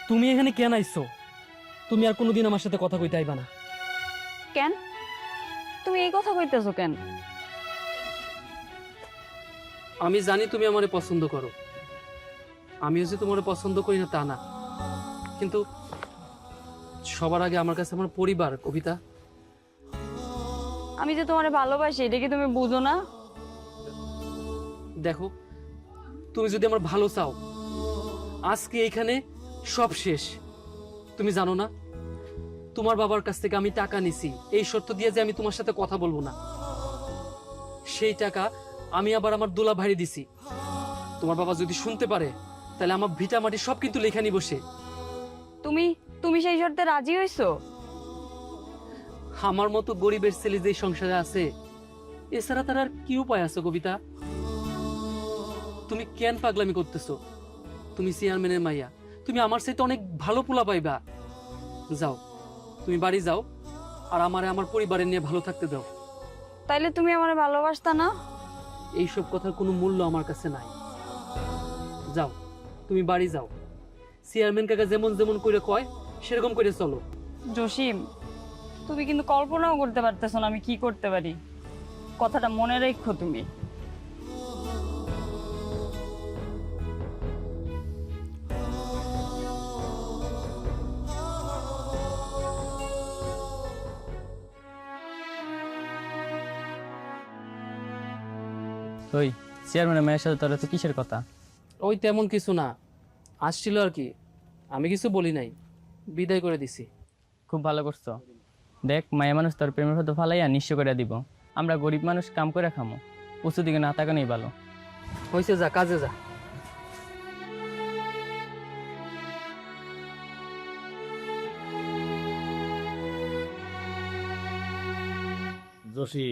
তুমি এখানে কেন আইছো? তুমি আর কোনোদিন আমার সাথে কথা কইতে আইবা না। কেন তুমি এই কথা কইতেছো কেন? আমি জানি তুমি আমারে পছন্দ করো, আমিও যে তোমারে পছন্দ করি না তা না, কিন্তু সবার আগে আমার কাছে আমার পরিবার কবিতা। আমি যে তোমারে ভালোবাসি এটা কি তুমি বুঝো না? দেখো, তুমি যদি আমার ভালো চাও, আজকে এইখানে সব শেষ। তুমি জানো না, তোমার বাবার কাছ থেকে আমি টাকা নিছি এই শর্ত দিয়ে যে আমি তোমার সাথে কথা বলবো না। সেই টাকা আমি আবার আমার দোলা ভাইরে দিছি। তোমার বাবা যদি শুনতে পারে তাহলে আমার ভিটা মাটি সব কিন্তু লেখানি বসে। তুমি তুমি সেই শর্তে রাজি হইছো? আমার মতো গরিবের ছেলে যে সংসারে আছে, এছাড়া তার আর কি উপায় আছে কবিতা? তুমি কেন পাগলামি করতেছো? তুমি চেয়ারম্যানের মাইয়া, তুমি আমার সাথে অনেক ভালো পোলা পাইবা। যাও, তুমি বাড়ি যাও, আর আমারে আমার পরিবারের নিয়ে ভালো থাকতে দাও। তাইলে তুমি আমারে ভালোবাসতা না? এইসব কথার কোনো মূল্য আমার কাছে নাই। যাও, তুমি বাড়ি যাও। চেয়ারম্যান কাকা যেমন যেমন করে কয় সেরকম করে চলো। জসিম, তুমি কিন্তু কল্পনাও করতে পারতেছো না আমি কি করতে পারি। কথাটা মনে রেখো তুমি। ওই চেয়ারম্যানের মেয়ের সাথে তোর তো কিসের কথা? ওই তেমন কিছু না, আসছিল আর কি। আমি কিছু বলি নাই, বিদায় করে দিছি। খুব ভালো করছো। দেখ, মায়া মানুষ তোর প্রেমের হতে ফালাইয়া নিঃস্ব করে দিব। আমরা গরিব মানুষ কাম করে খামো, উঁচু দিকে না তাকানোই ভালো। হয়েছে, যা কাজে যা। জসি,